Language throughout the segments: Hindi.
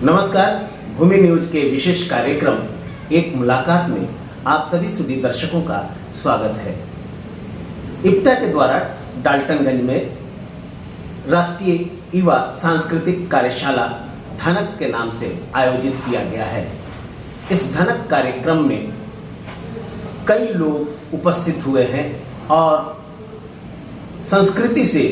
नमस्कार। भूमि न्यूज के विशेष कार्यक्रम एक मुलाकात में आप सभी सुधी दर्शकों का स्वागत है। इप्टा के द्वारा डाल्टनगंज में राष्ट्रीय युवा सांस्कृतिक कार्यशाला धनक के नाम से आयोजित किया गया है। इस धनक कार्यक्रम में कई लोग उपस्थित हुए हैं और संस्कृति से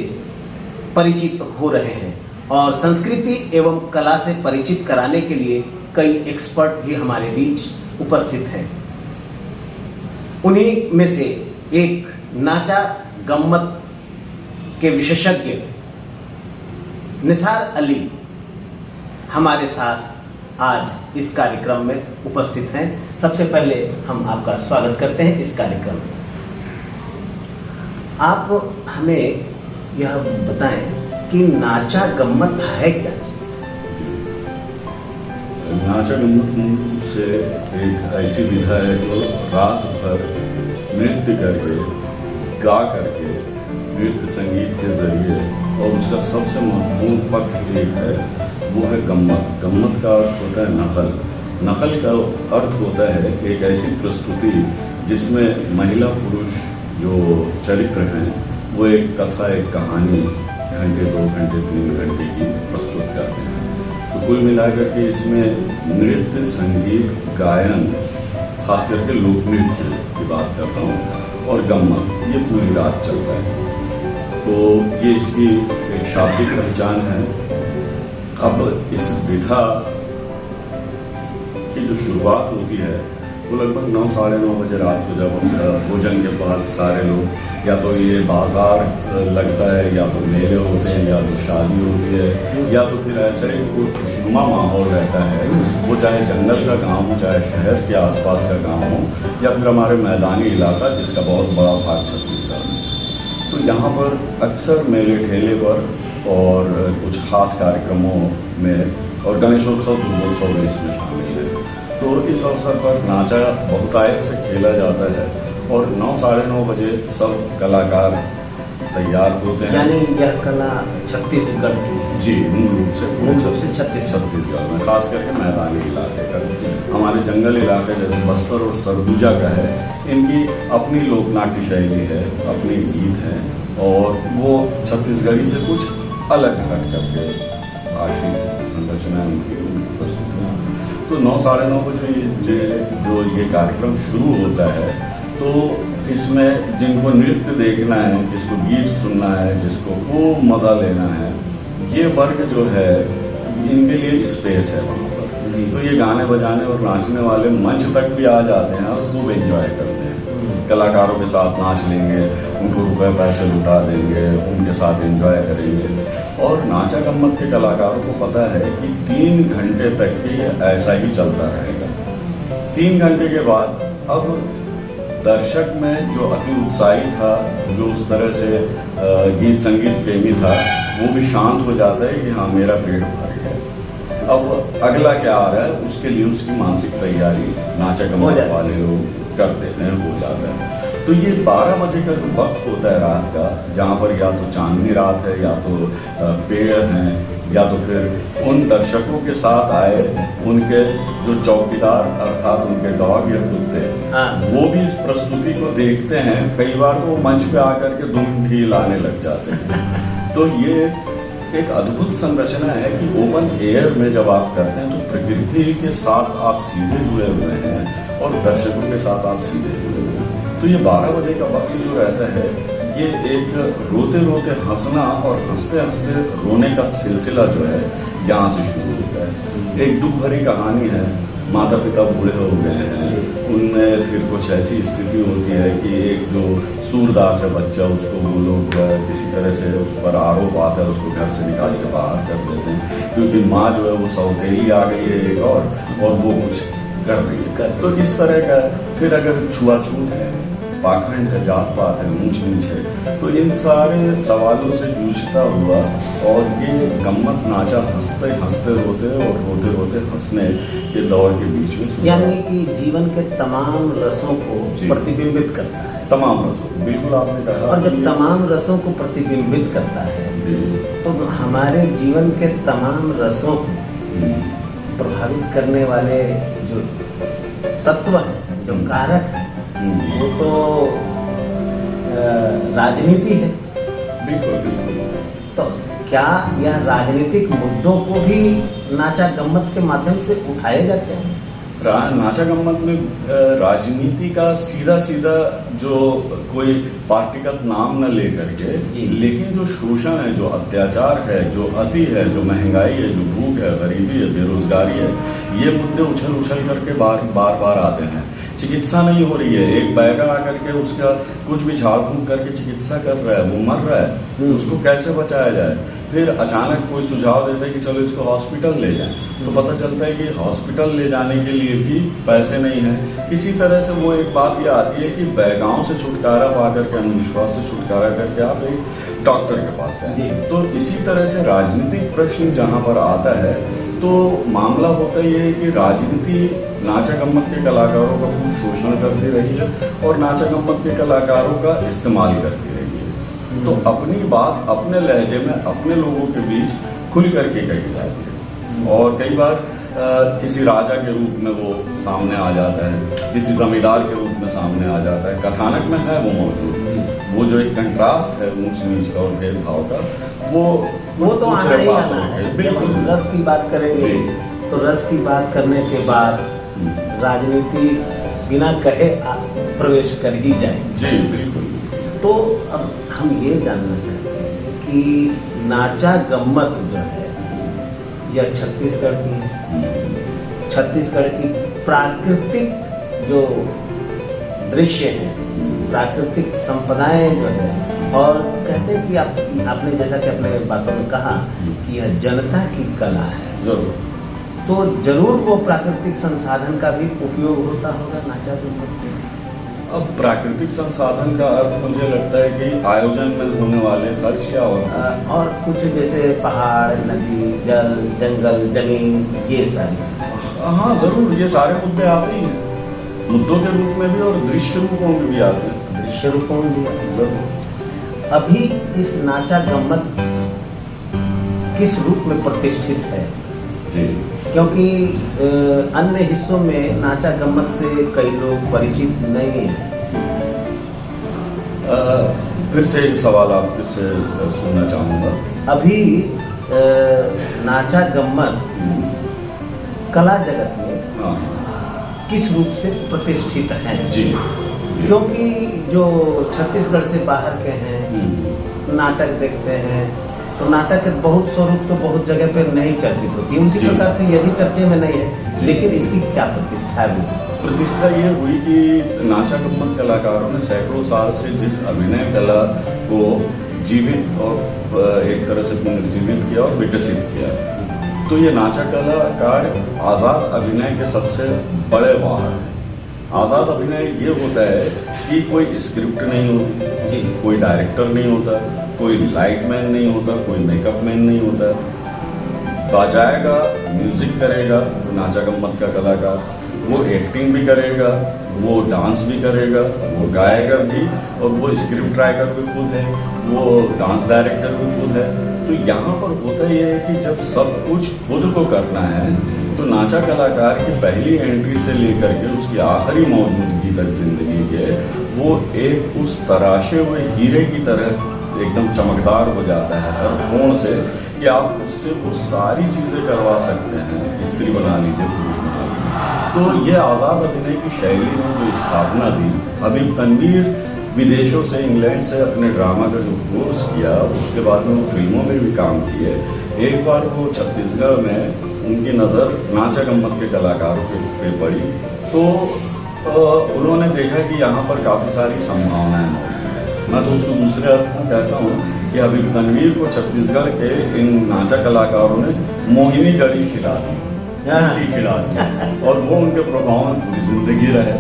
परिचित हो रहे हैं और संस्कृति एवं कला से परिचित कराने के लिए कई एक्सपर्ट भी हमारे बीच उपस्थित हैं। उन्हीं में से एक नाचा गम्मत के विशेषज्ञ निसार अली हमारे साथ आज इस कार्यक्रम में उपस्थित हैं। सबसे पहले हम आपका स्वागत करते हैं इस कार्यक्रम में। आप हमें यह बताएं कि नाचा गम्मत है क्या चीज़? नाचा गम्मत मूल रूप से एक ऐसी विधा है जो रात भर नृत्य करके, गा करके, नृत्य संगीत के जरिए, और उसका सबसे महत्वपूर्ण पक्ष एक है, वो है गम्मत। गम्मत का अर्थ होता है नकल। नकल का अर्थ होता है एक ऐसी प्रस्तुति जिसमें महिला पुरुष जो चरित्र हैं वो एक कथा, एक कहानी घंटे, 2 घंटे, 3 घंटे की प्रस्तुत करते हैं। तो कुल मिलाकर के इसमें नृत्य, संगीत, गायन, खास करके लोक नृत्य की बात करता हूँ, और गम्मत, ये पूरी रात चलता है। तो ये इसकी एक शाब्दिक पहचान है। अब इस विधा की जो शुरुआत होती है वो लगभग 9, साढ़े 9 बजे रात को, जब भोजन के बाद सारे लोग, या तो ये बाजार लगता है, या तो मेले होते हैं, या तो शादी होती है, या तो फिर ऐसा ही कोई खुशनुमा माहौल रहता है, वो चाहे जंगल का गांव हो, चाहे शहर के आसपास का गांव हो, या फिर हमारे मैदानी इलाका जिसका बहुत बड़ा भाग छत्तीसगढ़ में। तो यहाँ पर अक्सर मेले ठेले पर और कुछ खास कार्यक्रमों में, और गणेशोत्सव, दुर्गोत्सव में इसमें शामिल है। तो इस अवसर पर नाचा बहुतायत से खेला जाता है और 9, साढ़े 9 बजे सब कलाकार तैयार होते हैं। यानी यह कला छत्तीसगढ़ की है? जी, मूल रूप से छत्तीसगढ़ में, खास करके मैदानी इलाके का। हमारे जंगल इलाके जैसे बस्तर और सरगुजा का है, इनकी अपनी लोकनाट्य शैली है, अपने गीत हैं, और वो छत्तीसगढ़ी से कुछ अलग हट करके भाषिक संरचना उनकी प्रस्तुतियाँ। तो 9, साढ़े 9 बजे जो ये कार्यक्रम शुरू होता है, तो इसमें जिनको नृत्य देखना है, जिसको गीत सुनना है, जिसको खूब मज़ा लेना है, ये वर्ग जो है इनके लिए स्पेस है वहाँ पर। तो ये गाने बजाने और नाचने वाले मंच तक भी आ जाते हैं और खूब एंजॉय करते हैं। कलाकारों के साथ नाच लेंगे, उनको रुपए पैसे लुटा देंगे, उनके साथ एंजॉय करेंगे। और नाचा गम्मत के कलाकारों को पता है कि 3 घंटे तक के ये ऐसा ही चलता रहेगा। 3 घंटे के बाद अब दर्शक में जो अति उत्साही था, जो उस तरह से गीत संगीत प्रेमी था, वो भी शांत हो जाता है कि हाँ, मेरा पेट भर गया। अब अगला क्या आ रहा है, उसके लिए उसकी मानसिक तैयारी नाचा गम्मत वाले लोग कर देते हैं, हो जाता है। तो ये 12 बजे का जो वक्त होता है रात का, जहाँ पर या तो चांदनी रात है, या तो पेड़ हैं, या तो फिर उन दर्शकों के साथ आए उनके जो चौकीदार अर्थात उनके डॉग या कुत्ते, वो भी इस प्रस्तुति को देखते हैं। कई बार तो वो मंच पे आकर के धूम भी लाने लग जाते हैं। तो ये एक अद्भुत संरचना है कि ओपन एयर में जब आप करते हैं तो प्रकृति के साथ आप सीधे जुड़े हुए हैं और दर्शकों के साथ आप सीधे जुड़े हुए हैं। तो ये 12 बजे का वक्त जो रहता है, ये एक रोते रोते हंसना और हंसते हंसते रोने का सिलसिला जो है यहाँ से शुरू होता है। एक दुख भरी कहानी है, माता पिता बूढ़े हो गए हैं, उनमें फिर कुछ ऐसी स्थिति होती है कि एक जो सूरदास है बच्चा, उसको वो लोग किसी तरह से उस पर आरोप आता है, उसको घर से निकाल के बाहर कर देते हैं, क्योंकि माँ जो है वो सौतेली आ गई है एक, और वो कुछ कर रही है। तो इस तरह का फिर अगर छुआछूत है, पाखंड है, जात पात है, ऊंच नीच है, तो इन सारे सवालों से जूझता हुआ और ये गम्मत नाचा हंसते हंसते रोते और रोते रोते हंसने के दौर के बीच में, यानी कि जीवन के तमाम रसों को प्रतिबिंबित करता है। तमाम रसों, बिल्कुल आपने कहा। और जब तमाम रसों को प्रतिबिंबित करता है तो हमारे जीवन के तमाम रसों को प्रभावित करने वाले जो तत्व हैं, जो कारक हैं, वो तो राजनीति है। बिल्कुल बिल्कुल। तो क्या यह राजनीतिक मुद्दों को भी नाचा गम्मत के माध्यम से उठाए जाते हैं? नाचा गम्मत में राजनीति का सीधा सीधा जो कोई पार्टीगत नाम न लेकर के, लेकिन जो शोषण है, जो अत्याचार है, जो अति है, जो महंगाई है, जो भूख है, गरीबी है, बेरोजगारी है, ये मुद्दे उछल उछल करके बार बार आते हैं। चिकित्सा नहीं हो रही है, एक बैगा आकर के उसका कुछ भी झाड़ फूंक करके चिकित्सा कर रहा है, वो मर रहा है, उसको कैसे बचाया जाए? फिर अचानक कोई सुझाव देता है कि चलो इसको हॉस्पिटल ले जाएं, तो पता चलता है कि हॉस्पिटल ले जाने के लिए भी पैसे नहीं हैं। इसी तरह से वो एक बात ये आती है कि बैगाओं से छुटकारा पा करके, अंधविश्वास से छुटकारा करके आप एक डॉक्टर के पास हैं। तो इसी तरह से राजनीतिक प्रश्न जहाँ पर आता है, तो मामला होता ये है कि राजनीति नाचा गम्मत के कलाकारों का खूब शोषण करती रही है और नाचा गम्मत के कलाकारों का इस्तेमाल करती रही है। तो अपनी बात अपने लहजे में अपने लोगों के बीच खुल करके कही जाती है, और कई बार किसी राजा के रूप में वो सामने आ जाता है, किसी जमींदार के रूप में सामने आ जाता है। कथानक में है वो मौजूद, वो जो एक कंट्रास्ट है ऊंच नीच का और भेदभाव का, वो तो आना ही आना है। बिल्कुल। जब हम रस की बात करेंगे तो रस की बात करने के बाद राजनीति बिना कहे प्रवेश कर ही जाएगी। जी बिल्कुल। तो अब हम ये जानना चाहते हैं कि नाचा गम्मत जो है यह छत्तीसगढ़ की है। छत्तीसगढ़ की प्राकृतिक जो दृश्य है, प्राकृतिक संपदाएं जो है, और कहते हैं कि आपने जैसा कि अपने बातों में कहा कि यह जनता की कला है, जरूर, तो जरूर वो प्राकृतिक संसाधन का भी उपयोग होता होगा नाचा गम्मत में। अब प्राकृतिक संसाधन का अर्थ मुझे लगता है कि आयोजन में होने वाले खर्च या और कुछ जैसे पहाड़, नदी, जल, जंगल, जमीन, ये सारी चीजें। हाँ जरूर, ये सारे मुद्दे आते ही हैं, मुद्दों के रूप में भी और दृश्य रूपों में भी आते हैं। दृश्य रूपों में भी जरूर। अभी इस नाचा गम्मत किस रूप में प्रतिष्ठित है? जी। क्योंकि अन्य हिस्सों में नाचा गम्मत से कई लोग परिचित नहीं हैं। फिर से एक सवाल आपसे सुनना चाहूँगा। अभी नाचा गम्मत कला जगत में किस रूप से प्रतिष्ठित है? जी। क्योंकि जो छत्तीसगढ़ से बाहर के हैं, नाटक देखते हैं, तो नाटक के बहुत स्वरूप तो बहुत जगह पे नहीं चर्चित होती है, उसी प्रकार से ये भी चर्चे में नहीं है, लेकिन इसकी क्या प्रतिष्ठा हुई? प्रतिष्ठा ये हुई कि नाचा गम्मत कलाकारों ने सैकड़ों साल से जिस अभिनय कला को जीवित और एक तरह से पुनर्जीवित किया और विकसित किया, तो ये नाचा कलाकार आज़ाद अभिनय के सबसे बड़े वाहक हैं। आज़ाद अभिनय ये होता है कि कोई स्क्रिप्ट नहीं होती, कोई डायरेक्टर नहीं होता, कोई लाइट मैन नहीं होता, कोई मेकअप मैन नहीं होता, बजाएगा, म्यूजिक करेगा तो नाचा गम्मत का कलाकार, वो एक्टिंग भी करेगा, वो डांस भी करेगा, वो गाएगा भी, और वो स्क्रिप्ट राइटर भी खुद है, वो डांस डायरेक्टर भी खुद है। तो यहाँ पर होता यह है कि जब सब कुछ खुद को करना है, तो नाचा कलाकार की पहली एंट्री से लेकर के उसकी आखिरी मौजूदगी तक जिंदगी के, वो एक उस तराशे हुए हीरे की तरह एकदम चमकदार हो जाता है हर कोण से, कि आप उससे वो सारी चीज़ें करवा सकते हैं, स्त्री बना लीजिए, पुरुष बना लीजिए। तो ये आज़ाद अभिनय की शैली ने जो स्थापना दी, अभी तनवीर विदेशों से, इंग्लैंड से अपने ड्रामा का जो कोर्स किया, उसके बाद में वो फिल्मों में भी काम किए। एक बार वो छत्तीसगढ़ में उनकी नज़र नाचा गम्मत के कलाकारों पे पड़ी, तो उन्होंने देखा कि यहाँ पर काफ़ी सारी संभावनाएं मौजूद हैं। मैं तो उसको दूसरे अर्थ में कहता हूँ कि अभी तनवीर को छत्तीसगढ़ के इन नाचा कलाकारों ने मोहिनी जड़ी खिला दी, खिला दी, और वो उनके प्रभाव में पूरी जिंदगी रहे।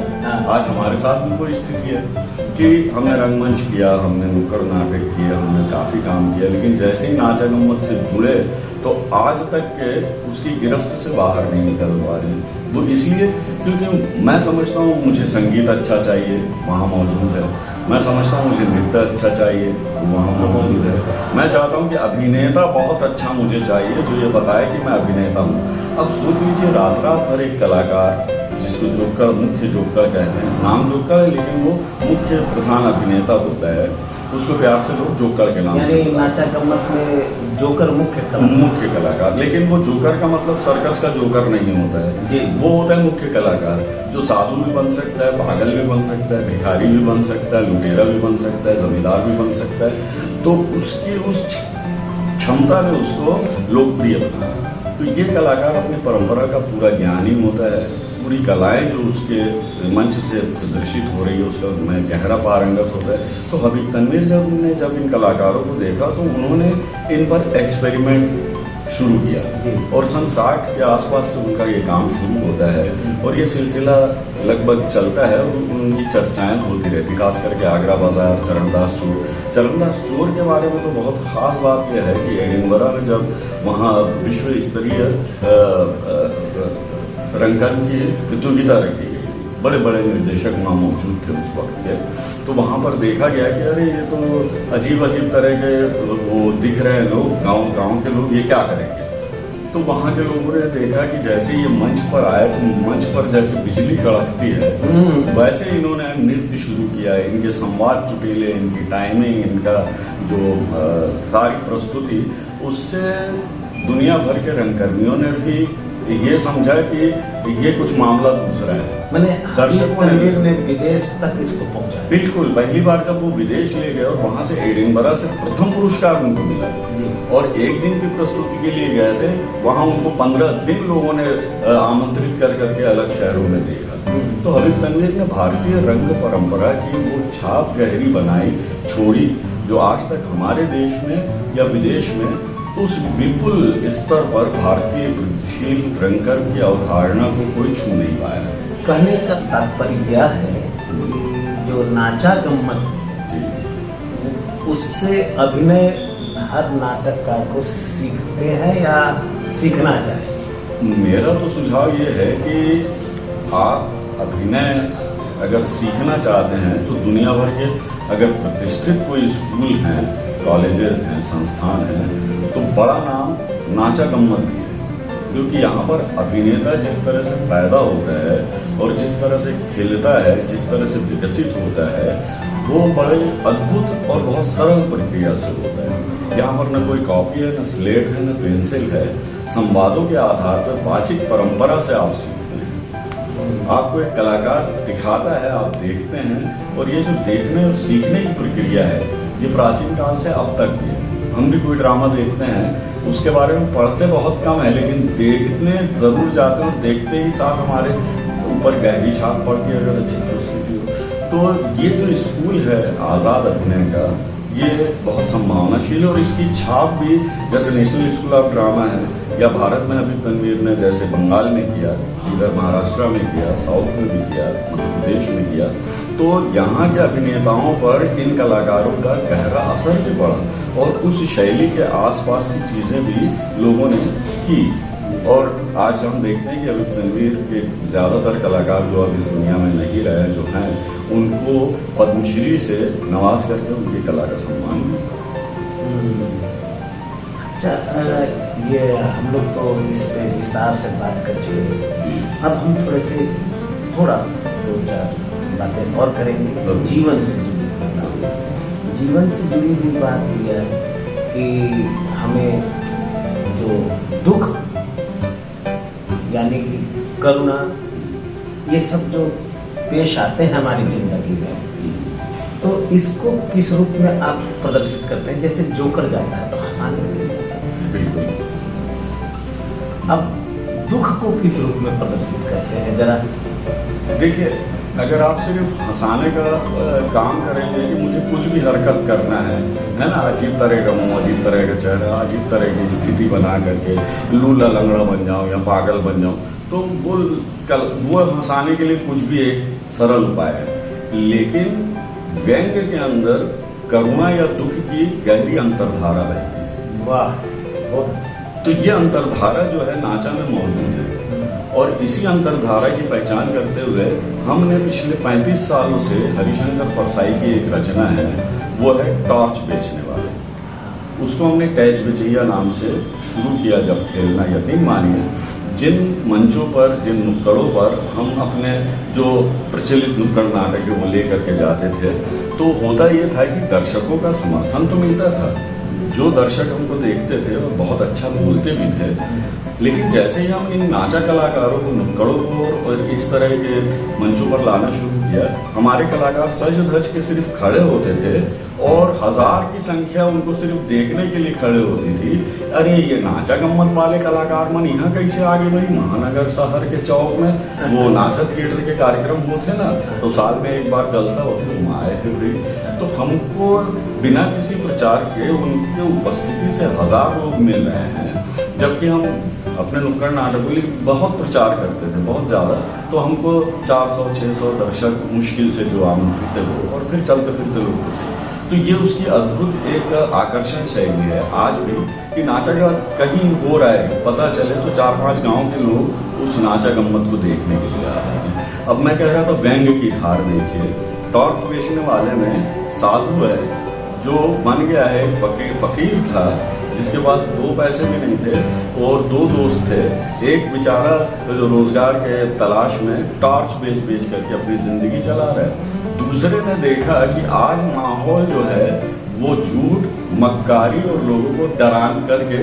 आज हमारे साथ भी कोई स्थिति है कि हमने रंगमंच किया, हमने नुक्कड़ नाटक किया, हमने काफ़ी काम किया, लेकिन जैसे ही नाचा गम्मत से जुड़े तो आज तक के उसकी गिरफ्त से बाहर नहीं निकल पा रहे। वो इसलिए क्योंकि मैं समझता हूँ मुझे संगीत अच्छा चाहिए, वहाँ मौजूद है। मैं समझता हूँ मुझे नृत्य अच्छा चाहिए, वहाँ मौजूद है। मैं चाहता हूँ कि अभिनेता बहुत अच्छा मुझे चाहिए जो ये बताए कि मैं अभिनेता हूँ। अब सोच लीजिए रात रात भर एक कलाकार जिसको जोकर, मुख्य जोकर कहते हैं, नाम जोकर है लेकिन वो मुख्य प्रधान अभिनेता होता है, उसको प्यार से लोग जोकर के नाम से यानी नाचा गम्मत में जोकर मुख्य कलाकार। लेकिन वो जोकर का मतलब सर्कस का जोकर नहीं होता है जी। वो होता है मुख्य कलाकार, जो साधु भी बन सकता है, पागल भी बन सकता है, भिखारी भी बन सकता है, लुटेरा भी बन सकता है, जमींदार भी बन सकता है। तो उसकी उस क्षमता ने उसको लोकप्रिय बनाया। तो ये कलाकार अपनी परंपरा का पूरा ज्ञानी होता है, पूरी कलाएं जो उसके मंच से प्रदर्शित हो रही है उसका में गहरा पारंगत होता है। तो हबीब तनवीर जब इन कलाकारों को देखा तो उन्होंने इन पर एक्सपेरिमेंट शुरू किया और सन 60 के आसपास से उनका ये काम शुरू होता है और ये सिलसिला लगभग चलता है और उनकी चर्चाएं होती रहती, खास करके आगरा बाजार, चरणदास चोर के बारे में तो बहुत ख़ास बात यह है कि एडिनबरा में जब वहाँ विश्व स्तरीय रंगकर्म की प्रतियोगिता रखी गई थी, बड़े बड़े निर्देशक वहाँ मौजूद थे उस वक्त के, तो वहाँ पर देखा गया कि अरे ये तो अजीब तरह के वो दिख रहे हैं लोग, गांव के लोग, ये क्या करेंगे। तो वहाँ के लोगों ने देखा कि जैसे ये मंच पर आए तो मंच पर जैसे बिजली कड़कती है वैसे इन्होंने नृत्य शुरू किया है। इनके संवाद चुटीले, इनकी टाइमिंग, इनका जो सारी प्रस्तुति, उससे दुनिया भर के रंगकर्मियों ने भी ये समझा कि ये कुछ मामला दूसरा है। मैंने दर्शकों ने विदेश तक इसको पहुंचाया। बिल्कुल, पहली बार जब वो विदेश ले गए और वहाँ से एडिनबरा से प्रथम पुरस्कार उनको मिला और एक दिन की प्रस्तुति के लिए गए थे, वहाँ उनको 15 दिन लोगों ने आमंत्रित कर करके अलग शहरों में देखा। तो हबीब तनवीर ने भारतीय रंग परंपरा की वो छाप गहरी बनाई, छोड़ी, जो आज तक हमारे देश में या विदेश में उस विपुल स्तर पर भारतीय वृद्धिशील रंगकर्म की अवधारणा को कोई छू नहीं पाया। कहने का तात्पर्य यह है कि जो नाचा गम्मत है उससे अभिनय हर नाटककार को सीखते हैं या सीखना चाहिए? मेरा तो सुझाव ये है कि आप अभिनय अगर सीखना चाहते हैं तो दुनिया भर के अगर प्रतिष्ठित कोई स्कूल हैं, कॉलेजेस हैं, संस्थान हैं, तो बड़ा नाम नाचा गम्मत भी है, क्योंकि यहाँ पर अभिनेता जिस तरह से पैदा होता है और जिस तरह से खिलता है, जिस तरह से विकसित होता है, वो बड़े अद्भुत और बहुत सरल प्रक्रिया से होता है। यहाँ पर न कोई कॉपी है, न स्लेट है, न पेंसिल है। संवादों के आधार पर वाचिक परंपरा से आप सीखते हैं। आपको एक कलाकार दिखाता है, आप देखते हैं, और ये जो देखने और सीखने की प्रक्रिया है ये प्राचीन काल से अब तक भी है। हम भी कोई ड्रामा देखते हैं, उसके बारे में पढ़ते बहुत कम है, लेकिन देखने ज़रूर जाते हैं और देखते ही साथ हमारे ऊपर गहरी छाप पड़ती है अगर अच्छी प्रस्तुति हो। तो ये जो स्कूल है आज़ाद अभिनय का, ये बहुत संभावनाशील है और इसकी छाप भी जैसे नेशनल स्कूल ऑफ ड्रामा है या भारत में हबीब तनवीर ने जैसे बंगाल में किया, इधर महाराष्ट्र में किया, साउथ में भी किया, मध्य प्रदेश में किया, तो यहाँ के अभिनेताओं पर इन कलाकारों का गहरा असर भी पड़ा और उस शैली के आसपास की चीज़ें भी लोगों ने की। और आज हम देखते हैं कि हबीब तनवीर के ज़्यादातर कलाकार जो अब इस दुनिया में नहीं रहे, जो हैं, उनको पद्मश्री से नवाज करके उनकी कला का सम्मान किया। अच्छा, ये हम लोग तो इस पे विस्तार से बात कर चुके हैं, अब हम थोड़ा 2-4 बातें और करेंगे जीवन से जुड़ी हुई बात। जीवन से जुड़ी हुई बात यह है कि हमें जो दुख यानी कि करुणा, ये सब जो पेश आते हैं हमारी जिंदगी में, तो इसको किस रूप में आप प्रदर्शित करते हैं? जैसे जोकर जाता है तो हंसाने के लिए जाता है, बिल्कुल। अब दुख को किस रूप में प्रदर्शित करते हैं जरा? देखिए, अगर आप सिर्फ हंसाने का काम करेंगे कि मुझे कुछ भी हरकत करना है ना, अजीब तरह का मुंह, अजीब तरह का चेहरा, अजीब तरह की स्थिति बना करके लूला लंगड़ा बन जाऊं या पागल बन जाऊं, तो वो हंसाने के लिए कुछ भी एक सरल उपाय है। लेकिन व्यंग्य के अंदर करुणा या दुख की गहरी अंतर्धारा रहती है। वाह, बहुत अच्छा। तो ये अंतरधारा जो है नाचा में मौजूद है, और इसी अंतरधारा की पहचान करते हुए हमने पिछले 35 सालों से हरिशंकर परसाई की एक रचना है, वो है टॉर्च बेचने वाले। उसको हमने टैच बेचैया नाम से शुरू किया जब खेलना। यकीन मानिए, जिन मंचों पर, जिन नुक्कड़ों पर हम अपने जो प्रचलित नुक्कड़ नाटक है वो लेकर के जाते थे, तो होता ये था कि दर्शकों का समर्थन तो मिलता था, जो दर्शक हमको देखते थे और बहुत अच्छा बोलते भी थे, लेकिन जैसे ही हम इन नाचा कलाकारों को, नुक्कड़ों को और इस तरह के मंचों पर लाना शुरू किया, हमारे कलाकार सज धज के सिर्फ खड़े होते थे और 1000 की संख्या उनको सिर्फ देखने के लिए खड़े होती थी। अरे ये नाचा गम्मत वाले कलाकार मन यहाँ कैसे आगे भाई, महानगर शहर के चौक में वो नाचा थिएटर के कार्यक्रम होते ना, तो साल में एक बार जलसा होते, हम आए थे भाई। तो हमको बिना किसी प्रचार के उनकी उपस्थिति से 1000 लोग मिल रहे हैं, जबकि हम अपने नुक्कड़ नाटकों के लिए बहुत प्रचार करते थे, बहुत ज़्यादा। तो हमको 400-600 दर्शक मुश्किल से जो आमंत्रित थे वो, और फिर चलते फिरते लोग थे। तो ये उसकी अद्भुत एक आकर्षण शैली है आज भी, कि नाचा का कहीं हो रहा है पता चले तो 4-5 गांव के लोग उस नाचा गम्मत को देखने के लिए आ रहे हैं। अब मैं कह रहा था व्यंग की धार देखिए, टॉर्च बेचने वाले में साधु है जो बन गया है, फकीर था जिसके पास 2 पैसे भी नहीं थे, और 2 दोस्त थे। एक बेचारा रोजगार के तलाश में टॉर्च बेच करके अपनी जिंदगी चला रहा है। दूसरे ने देखा कि आज माहौल जो है वो झूठ, मक्कारी और लोगों को डरान करके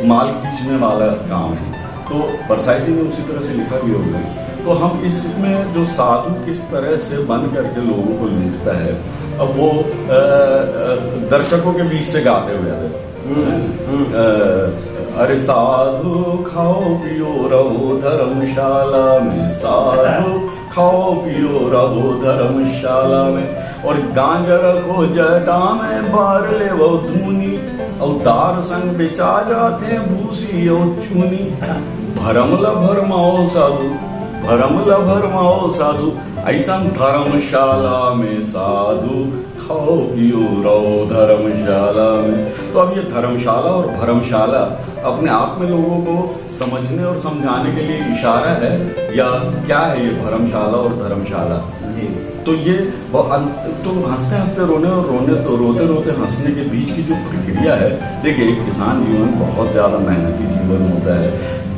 माल खींचने वाला काम है। तो परसाई जी ने उसी तरह से लिखा भी होगा। तो हम इसमें जो साधु किस तरह से बन करके लोगों को लूटता है, अब वो दर्शकों के बीच से गाते हुए आते, अरे साधु खाओ पियो रहो धर्मशाला में, साधु खाओ पियो रहो धर्मशाला में, और गांजा रखो जटा में, बार ले वो धूनी, और दार संग बेचा जाते भूसी और चूनी। भरमला भरमाओ साधु, भरमला भरमाओ साधु, ऐसा धर्मशाला में साधु खाओ पियो रहो धर्मशाला में। तो अब ये धर्मशाला और भरमशाला अपने आप में लोगों को समझने और समझाने के लिए इशारा है, या क्या है ये भरमशाला और धर्मशाला? तो ये तो हंसते हंसते रोने और रोते रोते हंसने के बीच की जो प्रक्रिया है, देखिए किसान जीवन बहुत ज़्यादा मेहनती जीवन होता है,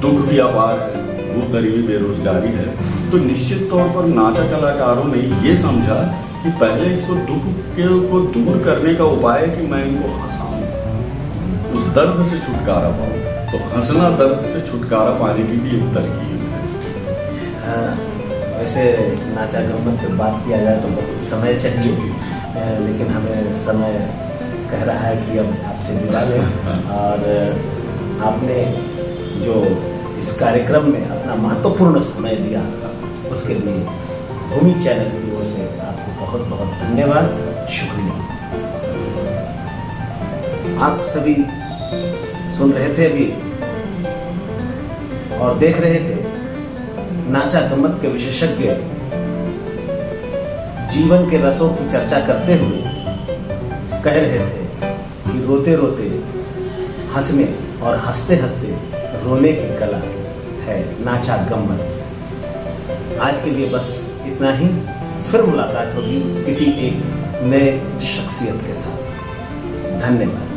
दुख भी अपार है, वो गरीबी बेरोजगारी है। तो निश्चित तौर पर नाचा कलाकारों ने ये समझा कि पहले इसको दुख को दूर करने का उपाय है कि मैं इनको हंसाऊं, उस दर्द से छुटकारा पाऊं। तो हंसना दर्द से छुटकारा पाने की भी एक तरकीब है। वैसे नाचा गम्मत पे बात किया जाए तो बहुत समय चाहिए, लेकिन हमें समय कह रहा है कि अब आपसे मिला लें। और आपने जो इस कार्यक्रम में अपना महत्वपूर्ण समय दिया, उसके लिए भूमि चैनल की ओर से आपको बहुत बहुत धन्यवाद, शुक्रिया। आप सभी सुन रहे थे अभी और देख रहे थे नाचा गम्मत के विशेषज्ञ जीवन के रसों की चर्चा करते हुए कह रहे थे कि रोते रोते हंसने और हंसते हंसते रोने की कला है नाचा गम्मत। आज के लिए बस इतना ही, फिर मुलाकात होगी किसी एक नए शख्सियत के साथ। धन्यवाद।